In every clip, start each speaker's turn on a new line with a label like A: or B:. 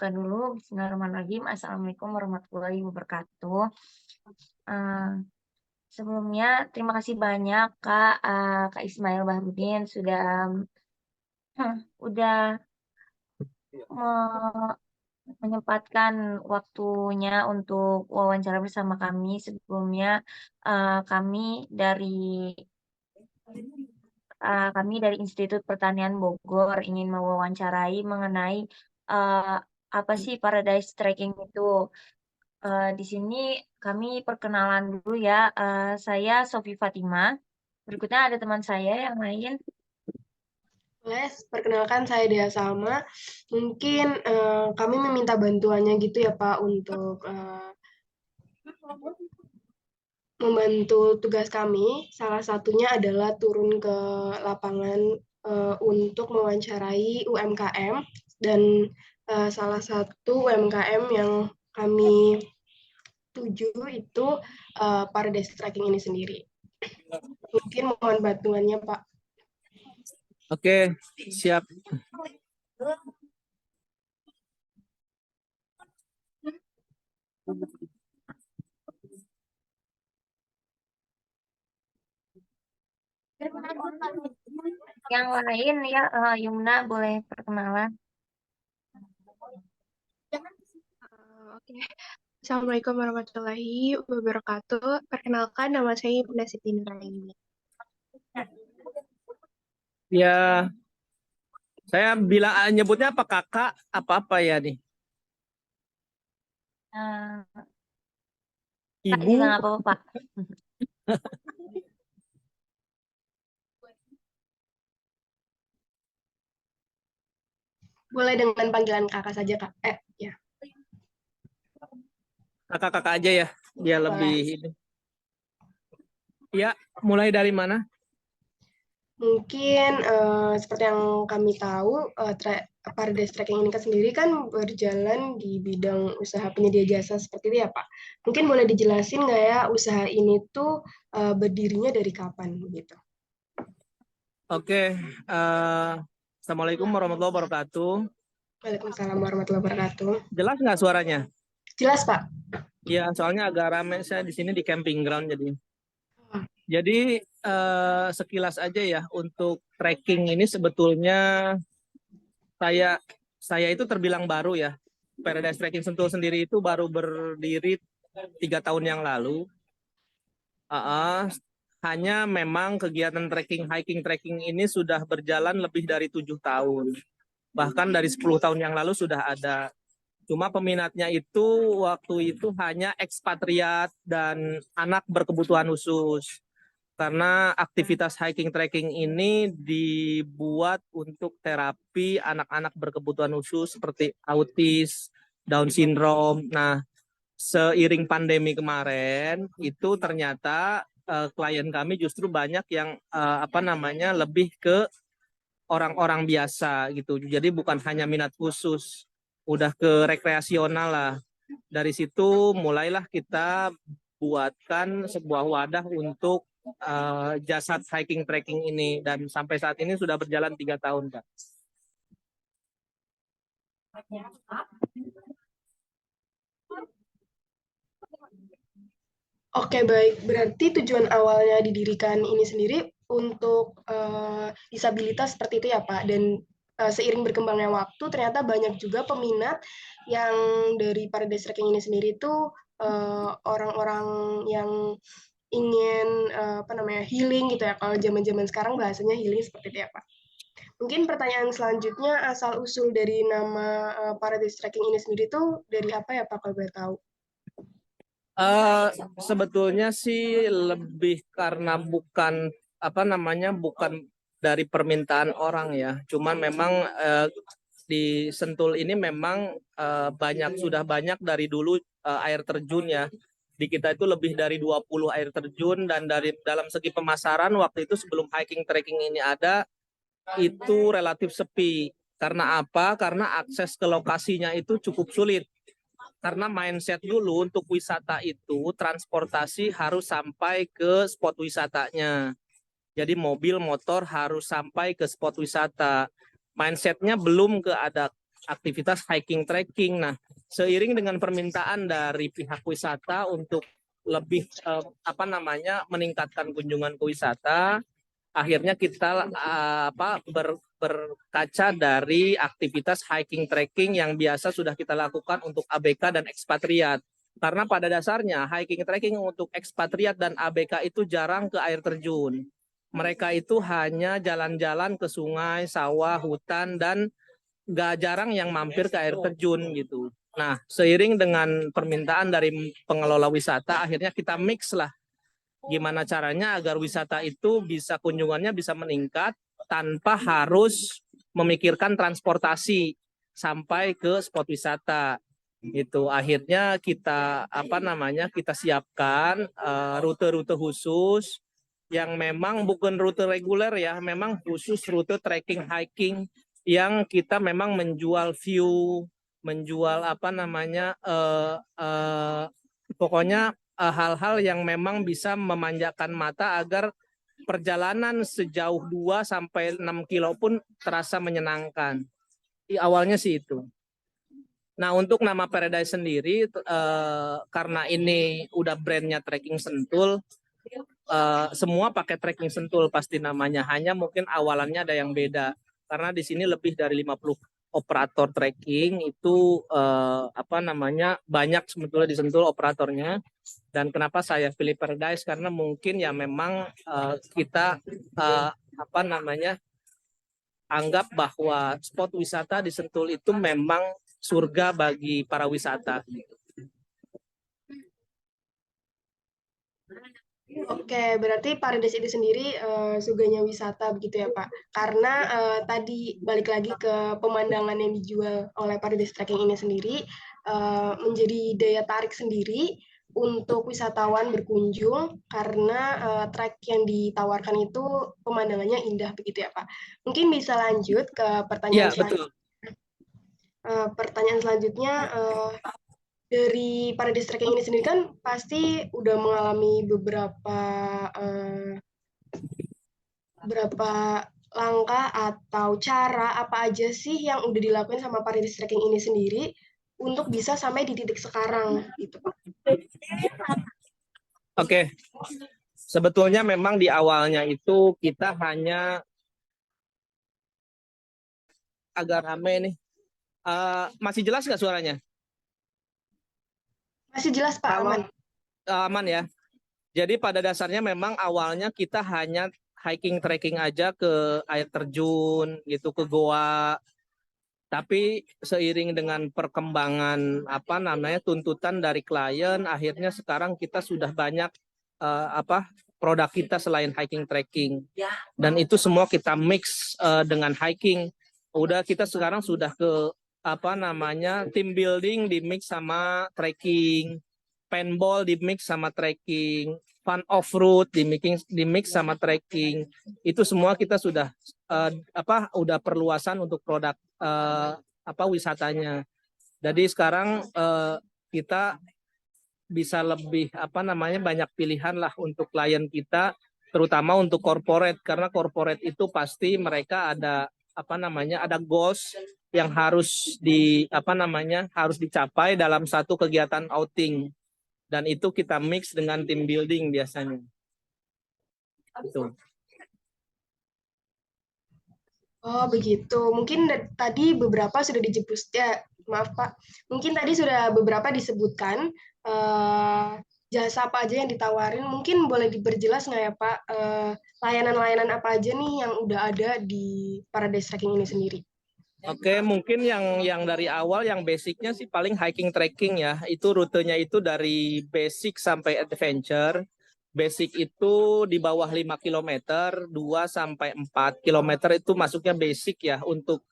A: buka dulu. Bismillahirrahmanirrahim. Assalamualaikum warahmatullahi wabarakatuh. Sebelumnya terima kasih banyak Kak Ismail Bahrudin udah menyempatkan waktunya untuk wawancara bersama kami. Sebelumnya kami dari Institut Pertanian Bogor ingin mewawancarai mengenai apa sih Paradise Tracking itu. Di sini kami perkenalan dulu ya. Saya Sofi Fatima. Berikutnya ada teman saya yang lain.
B: Boleh, perkenalkan saya Dea Salma. Mungkin kami meminta bantuannya gitu ya Pak untuk membantu tugas kami. Salah satunya adalah turun ke lapangan untuk mewawancarai UMKM dan salah satu UMKM yang kami tuju itu Paradise Tracking ini sendiri. Mungkin mohon bantuannya Pak.
C: Oke, siap.
A: Yang lain ya, Yumna boleh perkenalan.
D: Oke. Assalamualaikum warahmatullahi wabarakatuh. Perkenalkan, nama saya Ibnu Siti Nuraini.
C: Ya, saya bilang nyebutnya apa kakak apa ya nih?
A: Kak
C: Ibu.
A: juga nggak apa-apa, Pak.
B: Boleh dengan panggilan kakak saja Kak. Ya.
C: Kakak-kakak aja ya, dia lebih ini. Ya, mulai dari mana?
B: Mungkin seperti yang kami tahu, Paradise Tracking ini kan sendiri kan berjalan di bidang usaha penyedia jasa seperti itu ya Pak. Mungkin boleh dijelasin nggak ya usaha ini tuh berdirinya dari kapan gitu?
C: Oke, Assalamualaikum warahmatullahi wabarakatuh.
B: Waalaikumsalam warahmatullahi wabarakatuh.
C: Jelas nggak suaranya?
B: Jelas Pak.
C: Iya, soalnya agak ramai saya di sini di camping ground jadi. Jadi sekilas aja ya untuk trekking ini sebetulnya saya itu terbilang baru ya. Paradise Trekking Sentul sendiri itu baru berdiri 3 tahun yang lalu. Hanya memang kegiatan hiking trekking ini sudah berjalan lebih dari 7 tahun. Bahkan dari 10 tahun yang lalu sudah ada. Cuma peminatnya itu waktu itu hanya ekspatriat dan anak berkebutuhan khusus. Karena aktivitas hiking trekking ini dibuat untuk terapi anak-anak berkebutuhan khusus seperti autis, Down syndrome. Nah, seiring pandemi kemarin itu ternyata klien kami justru banyak yang lebih ke orang-orang biasa gitu. Jadi bukan hanya minat khusus, udah ke rekreasional lah. Dari situ mulailah kita buatkan sebuah wadah untuk jasa hiking trekking ini dan sampai saat ini sudah berjalan 3 tahun, Kak.
B: Oke, baik. Berarti tujuan awalnya didirikan ini sendiri untuk disabilitas seperti itu ya, Pak. Dan seiring berkembangnya waktu, ternyata banyak juga peminat yang dari Paradise Trekking ini sendiri itu orang-orang yang ingin healing gitu ya. Kalau zaman-zaman sekarang bahasanya healing seperti itu ya, Pak. Mungkin pertanyaan selanjutnya, asal-usul dari nama Paradise Trekking ini sendiri itu dari apa ya, Pak, kalau boleh tahu?
C: Sebetulnya sih lebih karena bukan bukan dari permintaan orang ya. Cuman memang di Sentul ini memang sudah banyak dari dulu air terjun ya. Di kita itu lebih dari 20 air terjun dan dalam segi pemasaran waktu itu sebelum hiking trekking ini ada itu relatif sepi. Karena apa? Karena akses ke lokasinya itu cukup sulit. Karena mindset dulu untuk wisata itu transportasi harus sampai ke spot wisatanya. Jadi mobil, motor harus sampai ke spot wisata. Mindsetnya belum aktivitas hiking trekking. Nah, seiring dengan permintaan dari pihak wisata untuk lebih meningkatkan kunjungan ke wisata, akhirnya kita berkaca dari aktivitas hiking trekking yang biasa sudah kita lakukan untuk ABK dan ekspatriat. Karena pada dasarnya hiking trekking untuk ekspatriat dan ABK itu jarang ke air terjun. Mereka itu hanya jalan-jalan ke sungai, sawah, hutan, dan gak jarang yang mampir ke air terjun gitu. Nah, seiring dengan permintaan dari pengelola wisata, akhirnya kita mix lah. Gimana caranya agar wisata itu kunjungannya bisa meningkat tanpa harus memikirkan transportasi sampai ke spot wisata. Itu akhirnya kita kita siapkan rute-rute khusus yang memang bukan rute reguler ya, memang khusus rute trekking hiking yang kita memang menjual view, menjual pokoknya hal-hal yang memang bisa memanjakan mata agar perjalanan sejauh 2 sampai 6 kilo pun terasa menyenangkan. Awalnya sih itu. Nah, untuk nama Paradise sendiri karena ini udah brandnya Trekking Sentul, semua pakai Trekking Sentul pasti namanya, hanya mungkin awalannya ada yang beda. Karena di sini lebih dari 50 operator trekking itu banyak sebetulnya di Sentul operatornya. Dan kenapa saya pilih Paradise, karena mungkin ya memang kita anggap bahwa spot wisata di Sentul itu memang surga bagi para wisata.
B: Oke, berarti Paradise itu sendiri surganya wisata begitu ya Pak? Karena tadi balik lagi ke pemandangan yang dijual oleh Paradise Trekking ini sendiri menjadi daya tarik sendiri untuk wisatawan berkunjung karena trek yang ditawarkan itu pemandangannya indah begitu ya Pak? Mungkin bisa lanjut ke pertanyaan selanjutnya. Pertanyaan selanjutnya, dari Paradise Trekking ini sendiri kan pasti udah mengalami beberapa langkah atau cara apa aja sih yang udah dilakuin sama Paradise Trekking ini sendiri untuk bisa sampai di titik sekarang gitu Pak.
C: Oke. Sebetulnya memang di awalnya itu kita hanya agak rame nih. Masih jelas nggak suaranya?
B: Masih jelas Pak, aman.
C: Aman ya. Jadi pada dasarnya memang awalnya kita hanya hiking trekking aja ke air terjun gitu, ke goa. Tapi seiring dengan perkembangan tuntutan dari klien, akhirnya sekarang kita sudah banyak produk kita selain hiking trekking. Dan itu semua kita mix dengan hiking. Udah kita sekarang sudah ke team building di mix sama trekking, paintball di mix sama trekking, fun off-road di mix sama trekking. Itu semua kita sudah udah perluasan untuk produk wisatanya. Jadi sekarang kita bisa lebih banyak pilihan lah untuk klien kita, terutama untuk corporate, karena corporate itu pasti mereka ada ada goals yang harus harus dicapai dalam satu kegiatan outing, dan itu kita mix dengan team building biasanya. Itu.
B: Oh begitu. Mungkin tadi beberapa sudah maaf Pak. Mungkin tadi sudah beberapa disebutkan jasa apa aja yang ditawarin. Mungkin boleh diperjelas nggak ya Pak? Layanan-layanan apa aja nih yang udah ada di Paradise Trekking ini sendiri?
C: Oke, mungkin yang dari awal yang basicnya sih paling hiking trekking ya. Itu rutenya itu dari basic sampai adventure. Basic itu di bawah 5 km, 2 sampai 4 km itu masuknya basic ya, untuk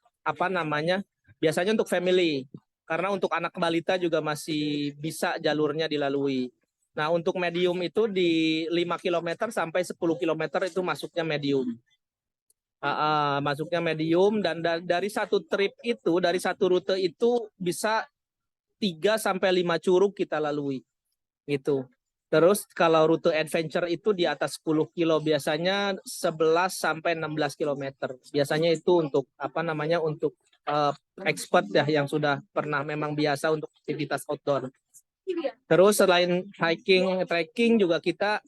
C: biasanya untuk family. Karena untuk anak balita juga masih bisa jalurnya dilalui. Nah, untuk medium itu di 5 km sampai 10 km itu masuknya medium. Masuknya medium, dan dari satu trip itu, dari satu rute itu bisa 3 sampai 5 curug kita lalui. Gitu. Terus kalau rute adventure itu di atas 10 kilo, biasanya 11 sampai 16 km. Biasanya itu untuk untuk expert ya, yang sudah pernah memang biasa untuk aktivitas outdoor. Terus selain hiking, trekking juga kita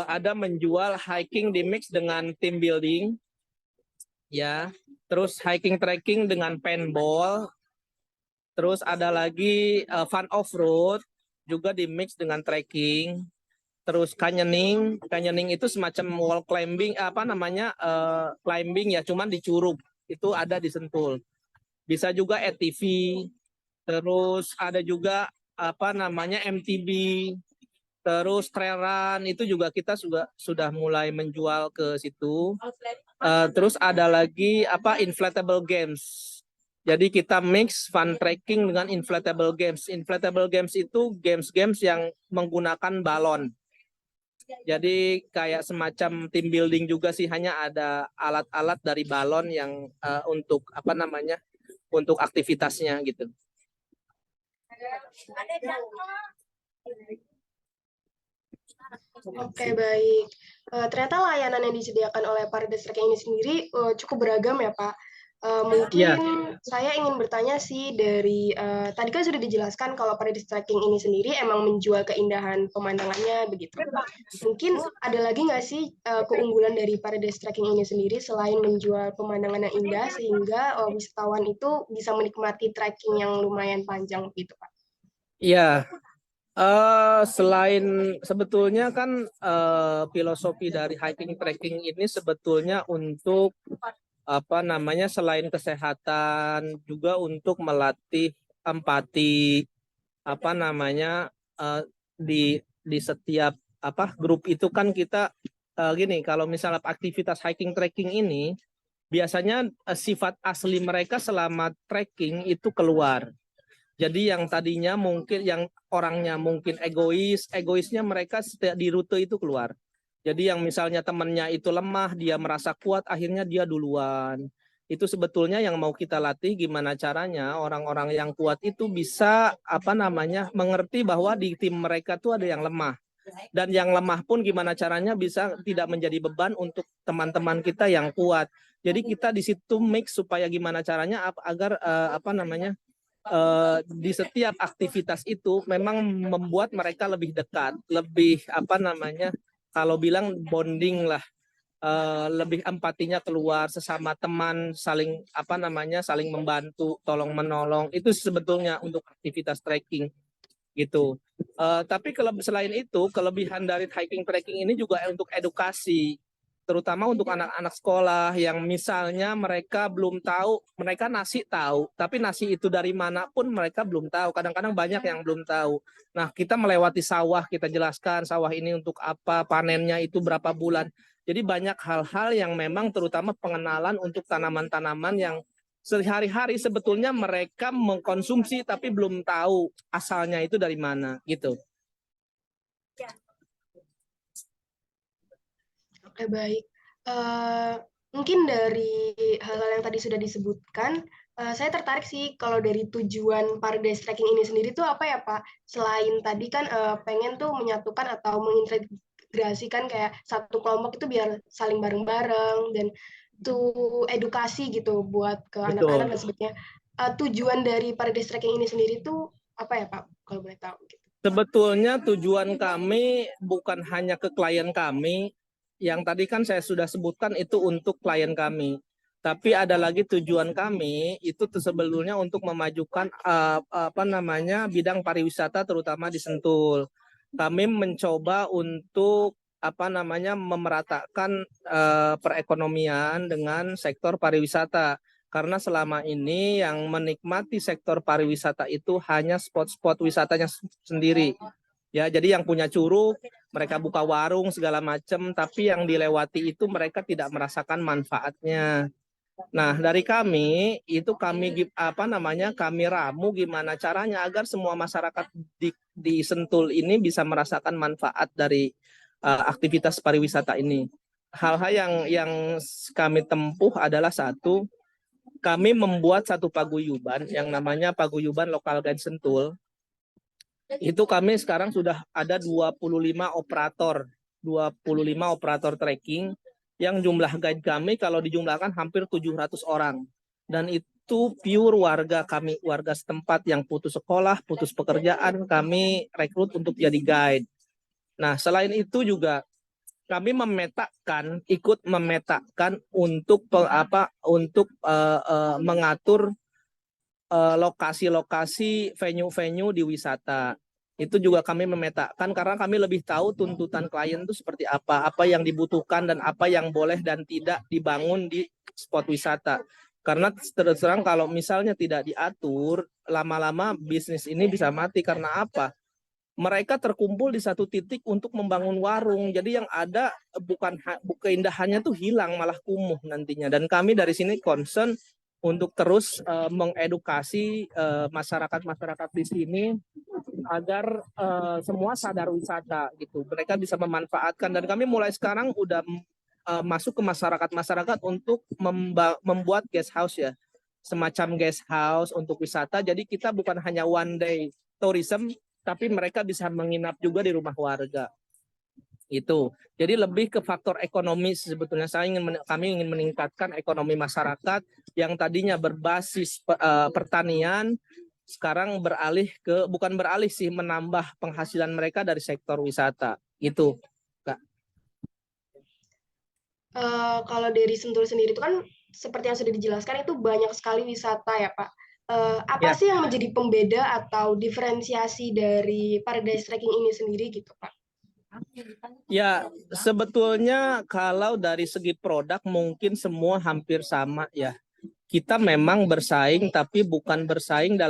C: ada menjual hiking di mix dengan team building, ya. Terus hiking trekking dengan paintball. Terus ada lagi fun off road juga di mix dengan trekking. Terus canyoning itu semacam wall climbing, climbing ya, cuman di Curug. Itu ada di Sentul. Bisa juga ATV. Terus ada juga MTB. Terus trail run itu juga kita sudah mulai menjual ke situ. Terus ada lagi inflatable games. Jadi kita mix fun trekking dengan inflatable games. Inflatable games itu games-games yang menggunakan balon. Jadi kayak semacam team building juga sih, hanya ada alat-alat dari balon yang untuk untuk aktivitasnya gitu.
B: Oke, baik. Ternyata layanan yang disediakan oleh Parides Trekking ini sendiri cukup beragam ya, Pak. Mungkin saya ingin bertanya sih dari tadi kan sudah dijelaskan kalau Parides Trekking ini sendiri emang menjual keindahan pemandangannya begitu. Mungkin ada lagi nggak sih keunggulan dari Parides Trekking ini sendiri selain menjual pemandangan yang indah sehingga wisatawan itu bisa menikmati trekking yang lumayan panjang gitu, Pak?
C: Iya. Selain sebetulnya kan filosofi dari hiking trekking ini sebetulnya untuk selain kesehatan juga untuk melatih empati di setiap grup itu kan kita gini, kalau misalnya aktivitas hiking trekking ini biasanya sifat asli mereka selama trekking itu keluar. Jadi yang tadinya mungkin yang orangnya mungkin egoisnya mereka di rute itu keluar. Jadi yang misalnya temannya itu lemah, dia merasa kuat, akhirnya dia duluan. Itu sebetulnya yang mau kita latih, gimana caranya orang-orang yang kuat itu bisa mengerti bahwa di tim mereka tuh ada yang lemah. Dan yang lemah pun gimana caranya bisa tidak menjadi beban untuk teman-teman kita yang kuat. Jadi kita di situ mix supaya gimana caranya agar di setiap aktivitas itu memang membuat mereka lebih dekat, lebih kalau bilang bonding lah, lebih empatinya keluar, sesama teman, saling saling membantu, tolong menolong. Itu sebetulnya untuk aktivitas trekking gitu. Tapi selain itu, kelebihan dari hiking trekking ini juga untuk edukasi, terutama untuk anak-anak sekolah yang misalnya mereka belum tahu, mereka nasi tahu, tapi nasi itu dari mana pun mereka belum tahu. Kadang-kadang banyak yang belum tahu. Nah, kita melewati sawah, kita jelaskan sawah ini untuk apa, panennya itu berapa bulan. Jadi banyak hal-hal yang memang terutama pengenalan untuk tanaman-tanaman yang sehari-hari sebetulnya mereka mengkonsumsi tapi belum tahu asalnya itu dari mana gitu.
B: Oke, baik. Mungkin dari hal-hal yang tadi sudah disebutkan, saya tertarik sih kalau dari tujuan Parides Trekking ini sendiri tuh apa ya, Pak? Selain tadi kan pengen tuh menyatukan atau mengintegrasikan kayak satu kelompok itu biar saling bareng-bareng dan tuh edukasi gitu buat ke anak-anak dan sebagainya. Tujuan dari Parides Trekking ini sendiri tuh apa ya, Pak? Kalau boleh tahu. Gitu.
C: Sebetulnya tujuan kami bukan hanya ke klien kami, yang tadi kan saya sudah sebutkan itu untuk klien kami. Tapi ada lagi tujuan kami itu sebetulnya untuk memajukan bidang pariwisata terutama di Sentul. Kami mencoba untuk memeratakan perekonomian dengan sektor pariwisata. Karena selama ini yang menikmati sektor pariwisata itu hanya spot-spot wisatanya sendiri. Ya, jadi yang punya curug, mereka buka warung segala macam, tapi yang dilewati itu mereka tidak merasakan manfaatnya. Nah, dari kami itu kami ramu gimana caranya agar semua masyarakat di Sentul ini bisa merasakan manfaat dari aktivitas pariwisata ini. Hal-hal yang kami tempuh adalah satu, kami membuat satu paguyuban yang namanya Paguyuban Lokal Guide Sentul. Itu kami sekarang sudah ada 25 operator trekking yang jumlah guide kami kalau dijumlahkan hampir 700 orang. Dan itu pure warga kami, warga setempat yang putus sekolah, putus pekerjaan, kami rekrut untuk jadi guide. Nah, selain itu juga kami ikut memetakan untuk mengatur lokasi-lokasi venue-venue di wisata. Itu juga kami memetakan karena kami lebih tahu tuntutan klien itu seperti apa yang dibutuhkan dan apa yang boleh dan tidak dibangun di spot wisata. Karena terus terang kalau misalnya tidak diatur, lama-lama bisnis ini bisa mati. Karena apa? Mereka terkumpul di satu titik untuk membangun warung. Jadi yang ada bukan keindahannya tuh hilang, malah kumuh nantinya. Dan kami dari sini concern untuk terus mengedukasi masyarakat-masyarakat di sini agar semua sadar wisata gitu. Mereka bisa memanfaatkan, dan kami mulai sekarang udah masuk ke masyarakat untuk membuat guest house ya. Semacam guest house untuk wisata. Jadi kita bukan hanya one day tourism, tapi mereka bisa menginap juga di rumah warga. Itu. Jadi lebih ke faktor ekonomis sebetulnya. Kami ingin meningkatkan ekonomi masyarakat yang tadinya berbasis pertanian, sekarang bukan beralih sih, menambah penghasilan mereka dari sektor wisata. Itu, Kak.
B: Kalau dari Sentul sendiri itu kan seperti yang sudah dijelaskan itu banyak sekali wisata ya Pak. Apa sih yang menjadi pembeda atau diferensiasi dari Paradise Trekking ini sendiri gitu Pak?
C: Ya, sebetulnya kalau dari segi produk mungkin semua hampir sama ya. Kita memang bersaing, tapi bukan bersaing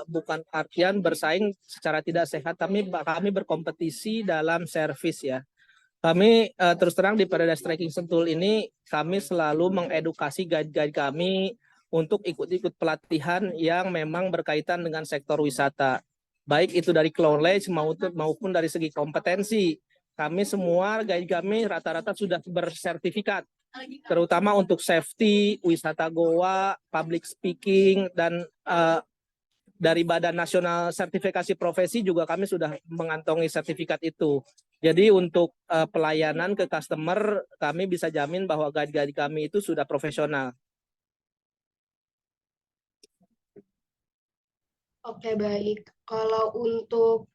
C: bukan artian bersaing secara tidak sehat, tapi kami berkompetisi dalam servis ya. Kami terus terang di Paradise Trekking Sentul ini, kami selalu mengedukasi guide-guide kami untuk ikut-ikut pelatihan yang memang berkaitan dengan sektor wisata. Baik itu dari knowledge maupun dari segi kompetensi. Kami semua guide kami rata-rata sudah bersertifikat, terutama untuk safety, wisata goa, public speaking, dan dari Badan Nasional Sertifikasi Profesi juga kami sudah mengantongi sertifikat itu. Jadi untuk pelayanan ke customer, kami bisa jamin bahwa guide-guide kami itu sudah profesional.
B: Oke, baik. Kalau untuk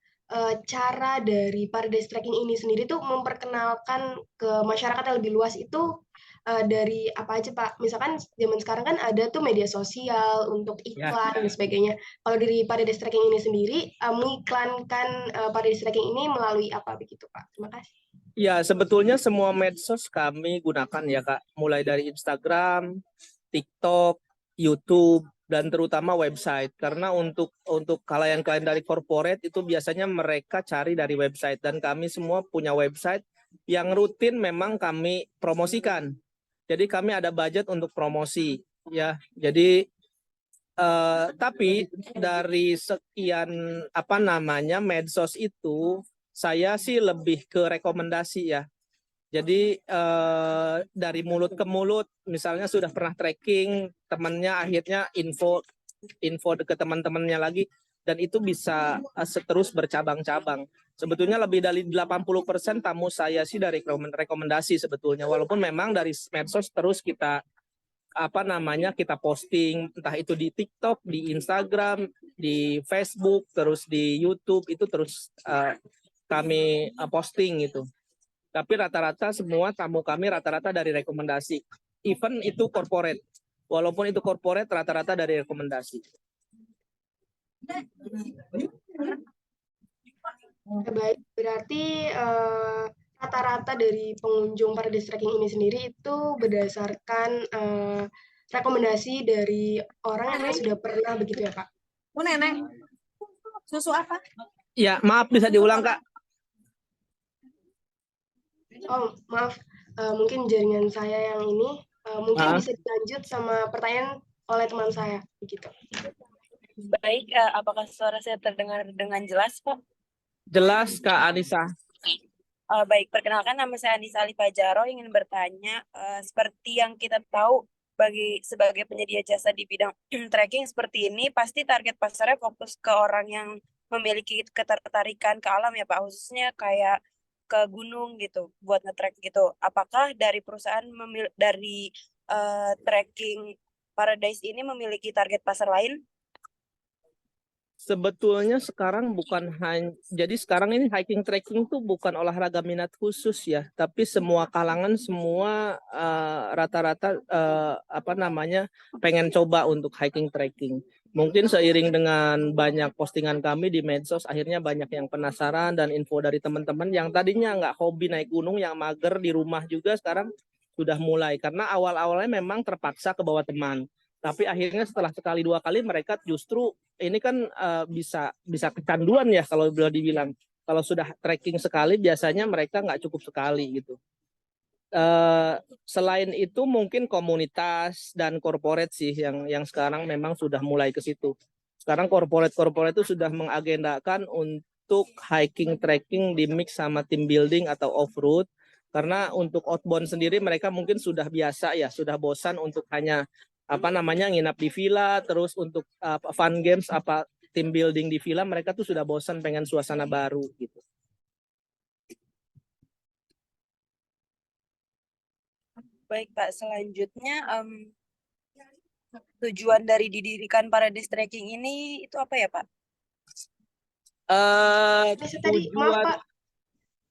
B: cara dari Paradise Trekking ini sendiri tuh memperkenalkan ke masyarakat yang lebih luas itu dari apa aja Pak? Misalkan zaman sekarang kan ada tuh media sosial untuk iklan dan sebagainya. Kalau dari Paradise Trekking ini sendiri mengiklankan Paradise Trekking ini melalui apa begitu Pak? Terima kasih.
C: Ya, sebetulnya semua medsos kami gunakan ya Kak, mulai dari Instagram, TikTok, YouTube, dan terutama website. Karena untuk klien dari corporate itu biasanya mereka cari dari website, dan kami semua punya website yang rutin memang kami promosikan. Jadi kami ada budget untuk promosi ya. Jadi tapi dari sekian medsos itu, saya sih lebih ke rekomendasi ya. Jadi dari mulut ke mulut, misalnya sudah pernah trekking, temannya akhirnya info ke teman-temannya lagi, dan itu bisa terus bercabang-cabang. Sebetulnya lebih dari 80% tamu saya sih dari rekomendasi sebetulnya, walaupun memang dari medsos terus kita kita posting, entah itu di TikTok, di Instagram, di Facebook, terus di YouTube, itu terus kami posting gitu. Tapi rata-rata semua tamu kami rata-rata dari rekomendasi. Even itu corporate. Walaupun itu corporate, rata-rata dari rekomendasi.
B: Baik, berarti rata-rata dari pengunjung Paradise Trekking ini sendiri itu berdasarkan rekomendasi dari orang yang sudah pernah begitu ya Pak?
E: Nenek, susu apa?
C: Ya, maaf bisa diulang Kak.
B: Oh, maaf, mungkin jaringan saya yang ini, mungkin bisa dilanjut sama pertanyaan oleh teman saya, begitu.
E: Baik, apakah suara saya terdengar dengan jelas, Pak?
C: Jelas Kak Anissa.
E: Baik, perkenalkan nama saya Anissa Alifajaro, ingin bertanya, seperti yang kita tahu, sebagai penyedia jasa di bidang trekking seperti ini, pasti target pasarnya fokus ke orang yang memiliki ketertarikan ke alam ya Pak, khususnya kayak ke gunung gitu, buat nge-trek gitu. Apakah dari perusahaan dari trekking Paradise ini memiliki target pasar lain?
C: Sebetulnya sekarang bukan hanya, jadi sekarang ini hiking trekking tuh bukan olahraga minat khusus ya, tapi semua kalangan, semua rata-rata apa namanya pengen coba untuk hiking trekking. Mungkin seiring dengan banyak postingan kami di medsos, akhirnya banyak yang penasaran dan info dari teman-teman yang tadinya nggak hobi naik gunung, yang mager di rumah juga sekarang sudah mulai. Karena awal-awalnya memang terpaksa ke bawah teman. Tapi akhirnya setelah sekali dua kali mereka justru ini kan bisa kecanduan ya kalau boleh dibilang. Kalau sudah trekking sekali biasanya mereka nggak cukup sekali gitu. Selain itu mungkin komunitas dan corporate sih yang sekarang memang sudah mulai ke situ. Sekarang corporate itu sudah mengagendakan untuk hiking trekking di mix sama team building atau off-road. Karena untuk outbound sendiri mereka mungkin sudah biasa ya, sudah bosan untuk hanya apa namanya nginap di villa, terus untuk fun games apa team building di villa, mereka tuh sudah bosan pengen suasana baru gitu.
E: Baik Pak, selanjutnya tujuan dari didirikan Paradise Trekking ini itu apa ya Pak?
B: Tadi, maaf
C: Tujuan
B: Pak,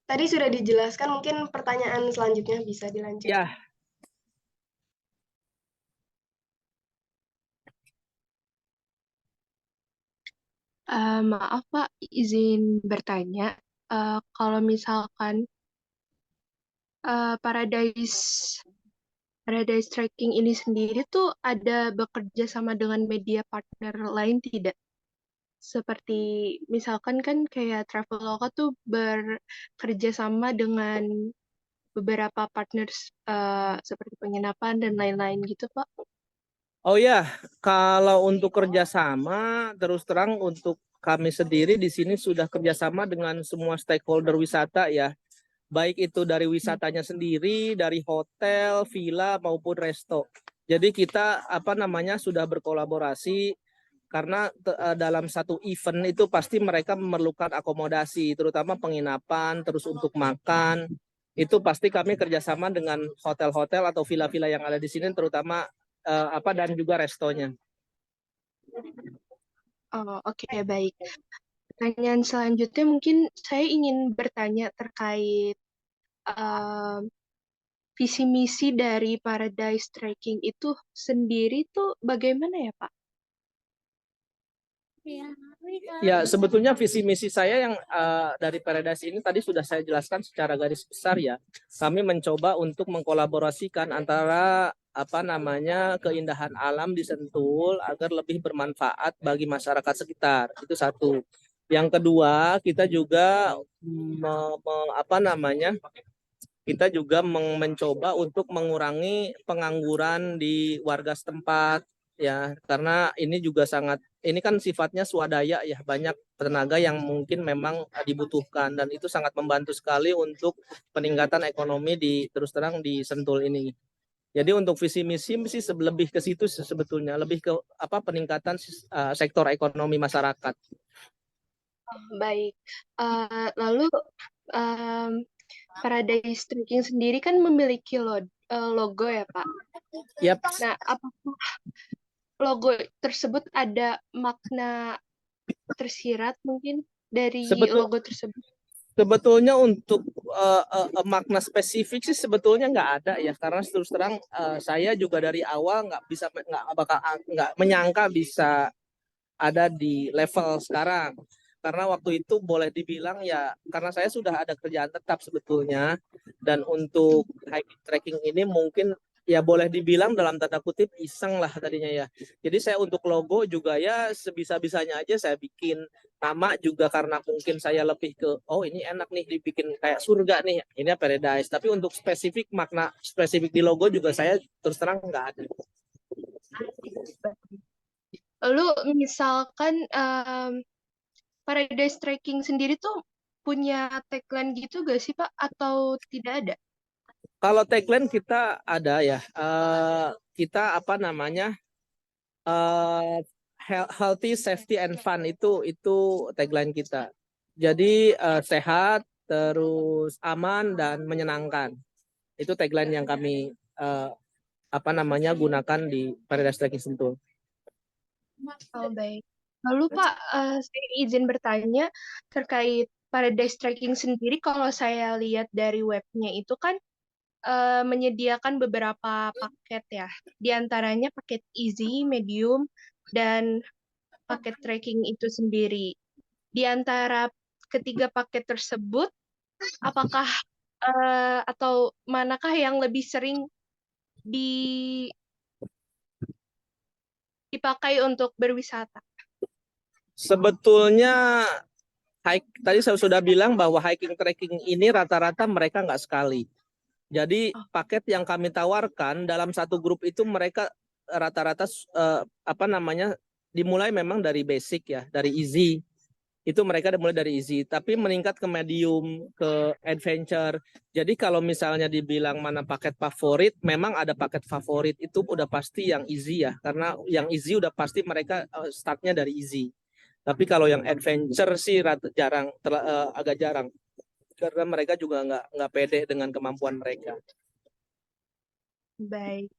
B: tadi sudah dijelaskan, mungkin pertanyaan selanjutnya bisa dilanjut.
C: ya.
D: Maaf Pak, izin bertanya, kalau misalkan Paradise Trekking ini sendiri tuh ada bekerja sama dengan media partner lain tidak? Seperti misalkan kan kayak Traveloka tuh bekerja sama dengan beberapa partners seperti penginapan dan lain-lain gitu Pak.
C: Oh ya, kalau untuk kerjasama, terus terang untuk kami sendiri di sini sudah kerjasama dengan semua stakeholder wisata ya, baik itu dari wisatanya sendiri, dari hotel, villa maupun resto. Jadi kita apa namanya sudah berkolaborasi karena dalam satu event itu pasti mereka memerlukan akomodasi, terutama penginapan, terus untuk makan. Itu pasti kami kerjasama dengan hotel-hotel atau villa-villa yang ada di sini, terutama dan juga restonya.
D: Oh, oke, baik. Pertanyaan selanjutnya mungkin saya ingin bertanya terkait visi misi dari Paradise Trekking itu sendiri tuh bagaimana ya Pak?
C: Ya, sebetulnya visi misi saya yang dari Paradise ini tadi sudah saya jelaskan secara garis besar ya. Kami mencoba untuk mengkolaborasikan antara apa namanya keindahan alam di Sentul agar lebih bermanfaat bagi masyarakat sekitar. Itu satu. Yang kedua, kita juga kita juga mencoba untuk mengurangi pengangguran di warga setempat ya, karena ini kan sifatnya swadaya ya, banyak tenaga yang mungkin memang dibutuhkan dan itu sangat membantu sekali untuk peningkatan ekonomi terus terang di Sentul ini. Jadi untuk visi misi lebih ke situ sebetulnya, lebih ke peningkatan sektor ekonomi masyarakat.
D: Baik. Lalu Paradise Trekking sendiri kan memiliki logo ya Pak.
C: Yap.
D: Nah, apakah logo tersebut ada makna tersirat mungkin dari logo tersebut?
C: Sebetulnya untuk makna spesifik sih sebetulnya nggak ada ya, karena terus terang saya juga dari awal nggak menyangka bisa ada di level sekarang, karena waktu itu boleh dibilang ya karena saya sudah ada kerjaan tetap sebetulnya, dan untuk hiking trekking ini mungkin ya boleh dibilang dalam tanda kutip iseng lah tadinya ya. Jadi saya untuk logo juga ya sebisa-bisanya aja saya bikin. Nama juga karena mungkin saya lebih ke ini enak nih dibikin kayak surga nih, ini Paradise. Tapi untuk makna spesifik di logo juga saya terus terang nggak ada.
D: Lalu misalkan Paradise Trekking sendiri tuh punya tagline gitu gak sih Pak? Atau tidak ada?
C: Kalau tagline kita ada ya, kita healthy, safety, and fun itu tagline kita. Jadi sehat, terus aman dan menyenangkan. Itu tagline yang kami gunakan di Paradise Trekking Sentul.
D: Oh, baik. Lalu Pak, saya izin bertanya terkait Paradise Trekking sendiri. Kalau saya lihat dari webnya itu kan menyediakan beberapa paket ya. Di antaranya paket easy, medium, dan paket trekking itu sendiri. Di antara ketiga paket tersebut, apakah atau manakah yang lebih sering dipakai untuk berwisata?
C: Sebetulnya tadi saya sudah bilang bahwa hiking trekking ini rata-rata mereka nggak sekali. Jadi paket yang kami tawarkan dalam satu grup itu mereka rata-rata dimulai memang dari basic ya, dari easy. Itu mereka dimulai dari easy, tapi meningkat ke medium, ke adventure. Jadi kalau misalnya dibilang mana paket favorit, memang ada paket favorit itu udah pasti yang easy ya, karena yang easy udah pasti mereka startnya dari easy. Tapi kalau yang adventure sih agak jarang, karena mereka juga nggak pede dengan kemampuan mereka.
D: Baik,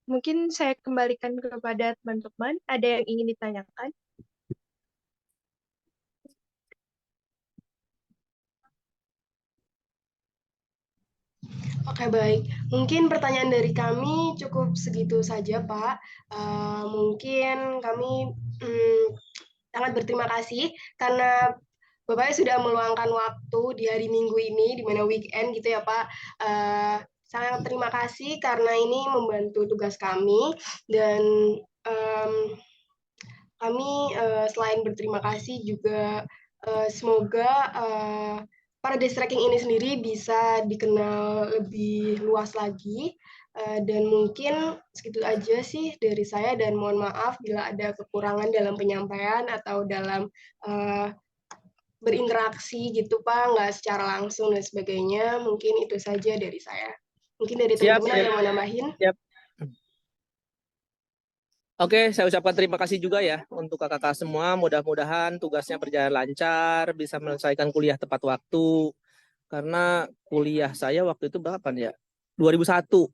D: mungkin saya kembalikan kepada teman-teman. Ada yang ingin ditanyakan?
B: Oke, baik. Mungkin pertanyaan dari kami cukup segitu saja, Pak. Mungkin kami sangat berterima kasih karena Bapaknya sudah meluangkan waktu di hari Minggu ini, di mana weekend gitu ya, Pak. Sangat terima kasih karena ini membantu tugas kami dan kami selain berterima kasih juga semoga Paradise Trekking ini sendiri bisa dikenal lebih luas lagi dan mungkin segitu aja sih dari saya dan mohon maaf bila ada kekurangan dalam penyampaian atau dalam berinteraksi gitu Pak, nggak secara langsung dan sebagainya. Mungkin itu saja dari saya. Mungkin dari teman-teman ada yang mau nambahin?
C: Siap. Oke, saya ucapkan terima kasih juga ya untuk kakak-kakak semua. Mudah-mudahan tugasnya berjalan lancar, bisa menyelesaikan kuliah tepat waktu. Karena kuliah saya waktu itu berapa ya? 2001.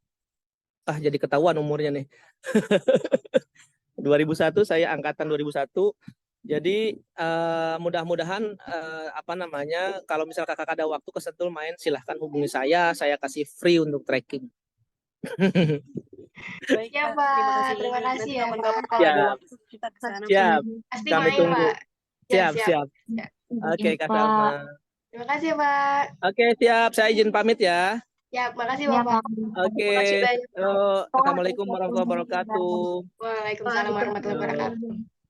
C: Jadi ketahuan umurnya nih. 2001, saya angkatan 2001. Jadi mudah-mudahan kalau misal kakak ada waktu ke Sentul main, silahkan hubungi saya kasih free untuk trekking.
E: Baik,
B: Ya,
E: terima
B: Pak.
E: kasih.
B: Terima kasih
E: Nanti
B: ya,
E: kapan-kapan
B: Pak.
E: kalau ada
C: Siap.
E: waktu kita ke sana.
C: Siap.
B: Pasti
C: Kami
B: main,
C: tunggu.
B: Pak. Ya,
C: Siap.
B: Ya.
C: Oke, Kak
A: Pak.
C: Salma.
B: Terima kasih, Pak.
C: Oke, siap. Saya izin pamit ya.
B: Ya, makasih,
A: Ya,
B: Bapak.
A: Pak.
C: Oke.
D: Terima kasih banyak.
C: Assalamualaikum warahmatullahi wabarakatuh.
B: Waalaikumsalam warahmatullahi wabarakatuh.